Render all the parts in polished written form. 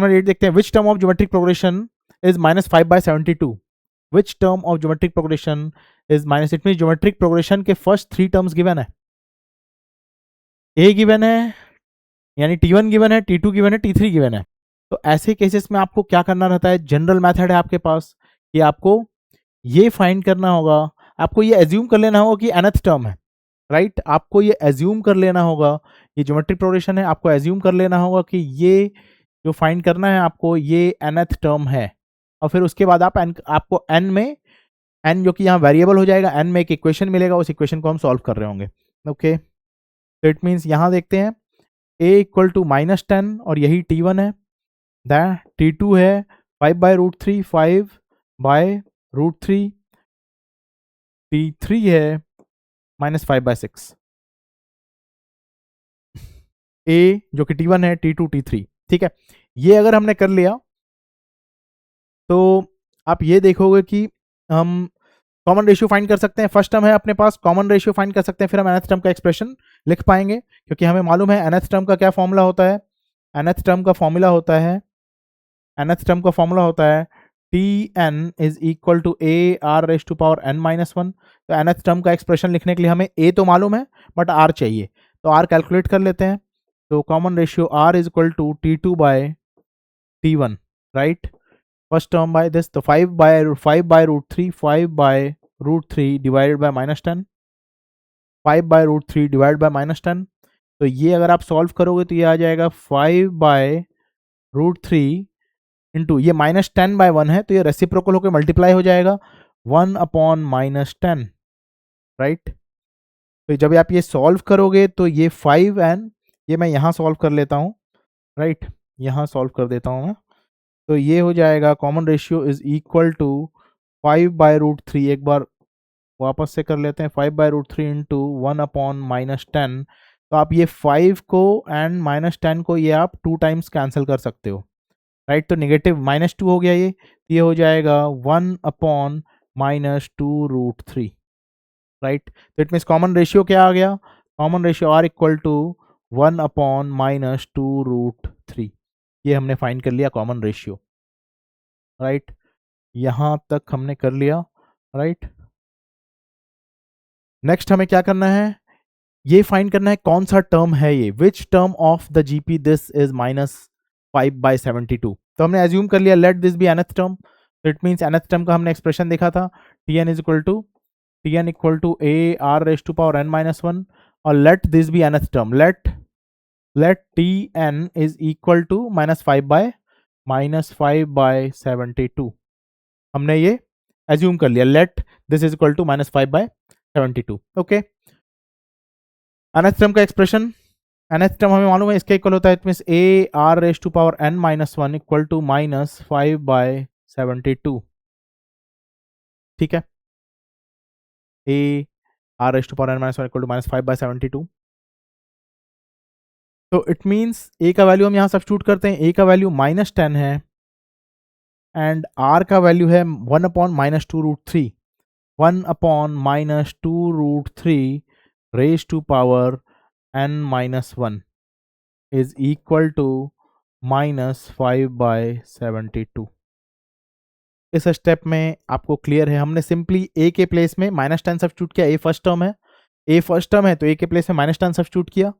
Number 8 देखते हैं, विच term of geometric progression is -5/72। Which term of geometric progression is minus, it mean geometric progression के first 3 terms given है। ए given है, यानी T1 given है, T2 given है, T3 given है। तो ऐसे केसेस में आपको क्या करना रहता है, जनरल मेथड है आपके पास कि आपको ये फाइंड करना होगा, आपको ये एज्यूम कर लेना होगा कि nth टर्म है, राइट। आपको ये एज्यूम कर लेना होगा, ये ज्योमेट्रिक प्रोग्रेशन है, आपको एज्यूम कर लेना होगा कि ये जो फाइंड करना है आपको, ये nth टर्म है। और फिर उसके बाद आपको n में, n जो कि यहाँ वेरिएबल हो जाएगा, n में एक इक्वेशन मिलेगा, उस इक्वेशन को हम सॉल्व कर रहे होंगे। ओके, तो इट मीन्स यहाँ देखते हैं a इक्वल टू -10 और यही T1 है, दैन T2 है 5/√3, 5/√3, T3 है -5/6, a जो कि T1 है, T2, T3, ठीक है। ये अगर हमने कर लिया तो आप ये देखोगे कि हम कॉमन रेशियो फाइंड कर सकते हैं। फर्स्ट टर्म है अपने पास, कॉमन रेशियो फाइंड कर सकते हैं, फिर हम nth टर्म का एक्सप्रेशन लिख पाएंगे, क्योंकि हमें मालूम है nth टर्म का क्या फॉर्मूला होता है। nth टर्म का फॉर्मूला होता है, nth टर्म का फॉर्मूला होता है Tn is equal to a r⁻n-1। तो nth टर्म का एक्सप्रेशन लिखने के लिए हमें a तो मालूम है बट r चाहिए, तो r कैलकुलेट कर लेते हैं। तो common ratio r is equal to T2/T1, right. First term by this, तो 5/√3, 5/√3 डिवाइडेड बाय -10, 5/√3 डिवाइडेड बाय -10। तो ये अगर आप सॉल्व करोगे तो ये आ जाएगा 5/√3 इंटू ये -10/1 है, तो ये रेसिप्रोकल होकर मल्टीप्लाई हो जाएगा 1/-10, राइट। तो जब आप ये सॉल्व करोगे तो ये 5n, ये मैं यहाँ सॉल्व कर लेता हूँ, राइट, यहाँ सॉल्व कर देता हूँ मैं। तो ये हो जाएगा common ratio is equal to 5/√3, एक बार वापस से कर लेते हैं, 5/√3 इंटू 1/-10। तो आप ये 5 को एंड -10 को ये आप 2 टाइम्स कैंसिल कर सकते हो, राइट। तो नेगेटिव -2 हो गया, ये हो जाएगा 1/-2√3, राइट। तो इट मीन्स कॉमन रेशियो क्या आ गया, common ratio r equal to 1/-2√3। ये हमने फाइंड कर लिया कॉमन रेशियो, राइट। यहां तक हमने कर लिया, राइट। नेक्स्ट हमें क्या करना है, ये फाइंड करना है कौन सा टर्म है ये, which term of the GP this is -5/72। तो हमने एज्यूम कर लिया let this be nth term, तो इट मीन्स nth टर्म का हमने एक्सप्रेशन देखा था, Tn equal to a r⁻n-1, और let this be nth term, let Tn is equal to -5/72। हमने ये एज्यूम कर लिया, let this is equal to -5/72। Okay, nth term का एक्सप्रेशन, nth टर्म हमें मालूम है इसके इक्वल होता है, it means a r⁻n-1 equal to -5/72, ठीक है। a r⁻n-1 equal to -5/72। तो इट मींस a का वैल्यू हम यहाँ सब्स्टिट्यूट करते हैं, a का वैल्यू -10 है एंड r का वैल्यू है 1/-2√3, 1/-2√3 raise to power n-1 is equal to -5/72। इस स्टेप में आपको क्लियर है, हमने सिंपली a के प्लेस में -10 सब्स्टिट्यूट किया, a फर्स्ट टर्म है, तो a के प्लेस में -10 सब्स्टिट्यूट किया।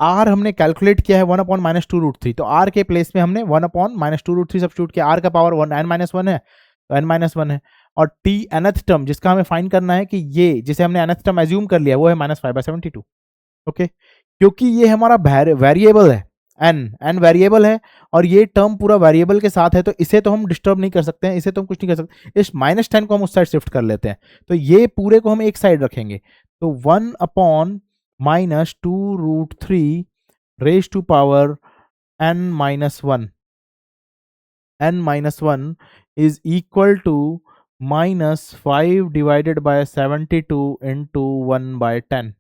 r हमने कैलकुलेट किया है 1/-2√3, तो r के प्लेस में हमने 1/-2√3 सब्स्टिट्यूट किया, r का पावर n-1 है तो n-1 है। और t nth टर्म जिसका हमें फाइंड करना है कि ये जिसे हमने nth टर्म एज्यूम कर लिया वो है -5/72। ओके, क्योंकि ये हमारा वेरिएबल है, n वेरिएबल है और ये टर्म पूरा वेरिएबल के साथ है, तो इसे तो हम डिस्टर्ब नहीं कर सकते हैं, इसे तो हम कुछ नहीं कर सकते। इस -10 को हम उस साइड शिफ्ट कर लेते हैं, तो ये पूरे को हम एक साइड रखेंगे, तो 1/-2√3 raise to power n-1 is equal to -5 divided by 72 into 1/10,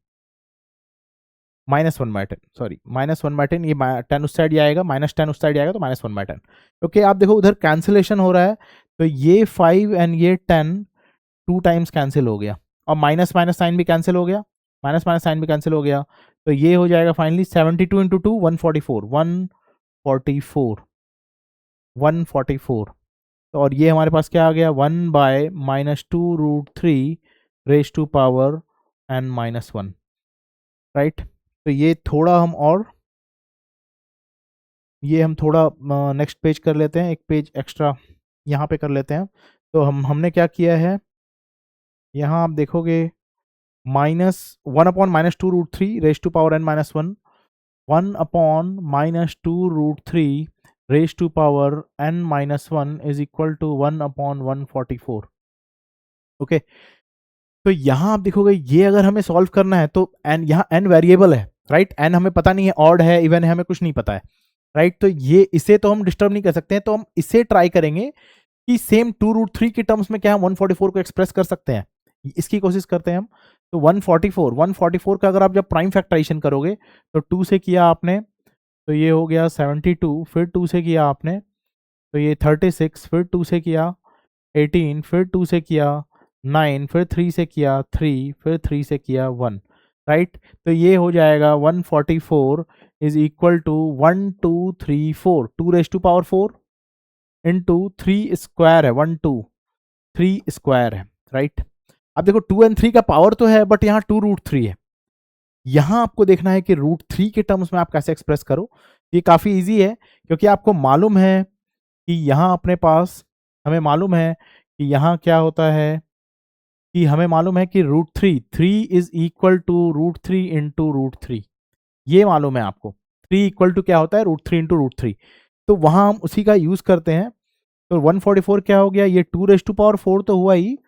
-1/10, sorry -1/10, ये 10 उस साइड आएगा, -10 उस साइड आएगा, तो -1/10। ओके, आप देखो उधर कैंसिलेशन हो रहा है, तो ये 5 एंड ये 10 2 टाइम्स कैंसिल हो गया, और माइनस माइनस साइन भी कैंसिल हो गया, माइनस माइनस साइन भी कैंसिल हो गया, तो ये हो जाएगा फाइनली 72 इंटू 2 144, 144। तो और ये हमारे पास क्या आ गया, 1/-2√3 raise to power n-1, right. तो ये थोड़ा हम और ये हम थोड़ा नेक्स्ट पेज कर लेते हैं, एक पेज एक्स्ट्रा यहाँ पे कर लेते हैं। तो हमने क्या किया है, यहाँ आप देखोगे -1/-2√3 raise to power n-1, 1/-2√3 raise to power n-1 is equal to 1/144। Okay, तो यहाँ आप देखोगे ये अगर हमें सॉल्व करना है तो n, यहाँ n वेरिएबल है, राइट। n हमें पता नहीं है, ऑड है, इवन है, हमें कुछ नहीं पता है, राइट। तो ये इसे तो हम डिस्टर्ब नहीं कर सकते हैं, तो हम इसे ट्राई करेंगे कि सेम 2√3 के टर्म्स में क्या हम 144 को एक्सप्रेस कर सकते हैं, इसकी कोशिश करते हैं हम। तो 144 का अगर आप जब प्राइम फैक्टराइजेशन करोगे तो 2 से किया आपने तो ये हो गया 72, फिर 2 से किया आपने तो ये 36, फिर 2 से किया 18, फिर 2 से किया 9, फिर 3 से किया 3, फिर 3 से किया 1, राइट। तो ये हो जाएगा 144 is equal to 1234, 2 raise to power 4 into 3 square है, 123 स्क्वायर है, राइट। अब देखो 2 और 3 का पावर तो है, बट यहाँ 2√3 है। यहाँ आपको देखना है कि √3 के टर्म्स में आप कैसे एक्सप्रेस करो। ये काफ़ी इजी है, क्योंकि आपको मालूम है कि यहाँ अपने पास, हमें मालूम है कि यहाँ क्या होता है, कि हमें मालूम है कि √3 इज इक्वल टू √3 इंटू √3, ये मालूम है आपको। 3 इक्वल टू क्या होता है, √3 इंटू √3। तो वहाँ हम उसी का यूज़ करते हैं। तो 144 क्या हो गया, ये 2 रेज टू पावर 4 तो हुआ ही,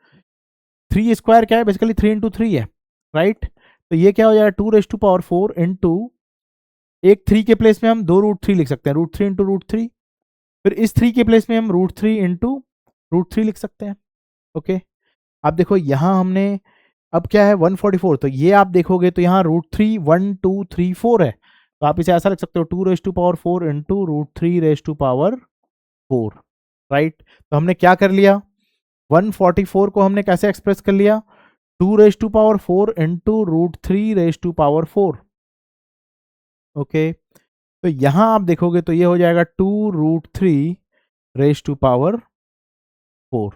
3 स्क्वायर क्या है, बेसिकली 3 इंटू 3 है, राइट। तो ये क्या हो जाएगा, 2 रेज टू पावर 4 इंटू, एक 3 के प्लेस में हम 2√3 लिख सकते हैं, √3 इंटू √3। फिर इस 3 के प्लेस में हम √3 इंटू √3 लिख सकते हैं। ओके, अब देखो यहाँ हमने, अब क्या है 144, तो ये आप देखोगे तो यहाँ √3 1 2 3 4 है, तो आप इसे ऐसा लिख सकते हो 2 raise to power 4 into √3 raise to power 4, right. तो हमने क्या कर लिया, 144 को हमने कैसे एक्सप्रेस कर लिया, 2 raise to power 4 into √3 raise to power 4। Okay, तो यहां आप देखोगे तो ये हो जाएगा 2√3 रेज टू पावर 4।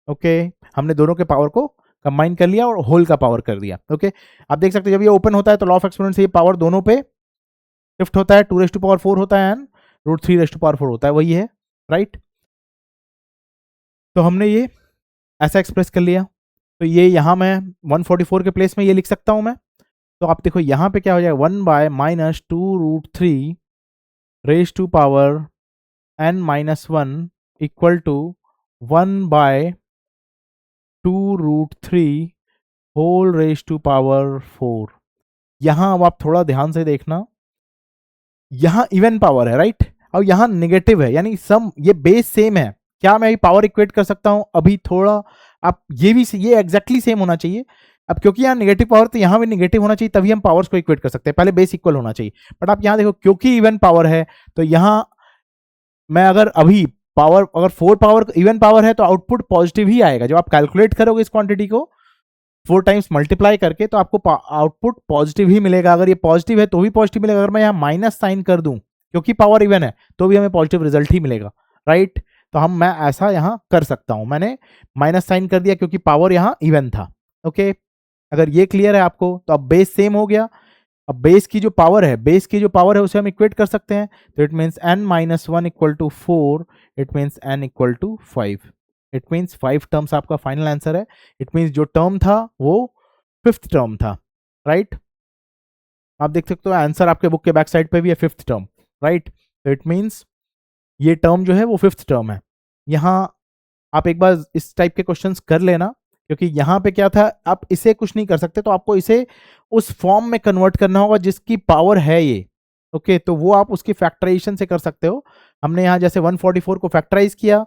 ओके, हमने दोनों के पावर को कंबाइन कर लिया और होल का पावर कर दिया। ओके, आप देख सकते हैं जब ये ओपन होता है तो लॉ ऑफ एक्सपोनेंट से ये पावर दोनों पे शिफ्ट होता है, 2 रेज टू पावर 4 होता है एंड √3 रेज टू पावर 4 होता है, वही है, राइट। तो हमने ये ऐसा एक्सप्रेस कर लिया, तो ये यहाँ मैं 144 के प्लेस में ये लिख सकता हूं मैं। तो आप देखो यहाँ पे क्या हो जाएगा, 1/-2√3 raise to power n-1 equal to 1/2√3 whole raise to power 4। यहाँ अब आप थोड़ा ध्यान से देखना, यहाँ इवन पावर है, राइट, और यहाँ नेगेटिव है, यानी सम, ये बेस सेम है। क्या मैं पावर इक्वेट कर सकता हूँ, अभी थोड़ा आप ये भी, ये एग्जैक्टली सेम होना चाहिए। अब क्योंकि यहाँ नेगेटिव पावर तो यहाँ भी नेगेटिव होना चाहिए, तभी हम पावर्स को इक्वेट कर सकते हैं, पहले बेस इक्वल होना चाहिए। बट आप यहाँ देखो क्योंकि इवन पावर है, तो यहाँ मैं अगर अभी पावर, अगर 4 पावर इवन पावर है तो आउटपुट पॉजिटिव ही आएगा। जब आप कैलकुलेट करोगे इस क्वांटिटी को 4 टाइम्स मल्टीप्लाई करके, तो आपको आउटपुट पॉजिटिव ही मिलेगा। अगर ये पॉजिटिव है तो भी पॉजिटिव मिलेगा, अगर मैं यहाँ माइनस साइन कर दूं क्योंकि पावर इवन है तो भी हमें पॉजिटिव रिजल्ट ही मिलेगा, राइट। तो मैं ऐसा यहाँ कर सकता हूं, मैंने माइनस साइन कर दिया क्योंकि पावर यहाँ इवन था। ओके, अगर ये क्लियर है आपको, तो अब बेस सेम हो गया। अब बेस की जो पावर है उसे हम इक्वेट कर सकते हैं, तो it means n-1 equal to 4, it means n equal to 5, it means 5 terms आपका फाइनल आंसर है। इट मीन्स जो टर्म था वो 5th टर्म था, राइट। आप देख सकते हो आंसर आपके बुक के बैक साइड पे भी है 5th टर्म, राइट। तो इट मीन्स ये टर्म जो है वो 5th टर्म है। यहाँ आप एक बार इस टाइप के क्वेश्चंस कर लेना, क्योंकि यहाँ पे क्या था, आप इसे कुछ नहीं कर सकते, तो आपको इसे उस फॉर्म में कन्वर्ट करना होगा जिसकी पावर है ये। ओके, तो वो आप उसकी फैक्टराइजेशन से कर सकते हो। हमने यहाँ जैसे 144 को फैक्टराइज किया,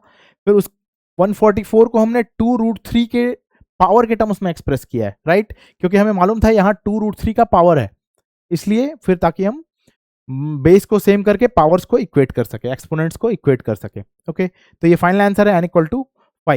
फिर उस 144 को हमने 2√3 के पावर के टर्म्स में एक्सप्रेस किया है, राइट, क्योंकि हमें मालूम था यहाँ 2√3 का पावर है, इसलिए फिर ताकि हम बेस को सेम करके पावर्स को इक्वेट कर सके, एक्सपोनेंट्स को इक्वेट कर सके। ओके, तो ये फाइनल आंसर है n इक्वल टू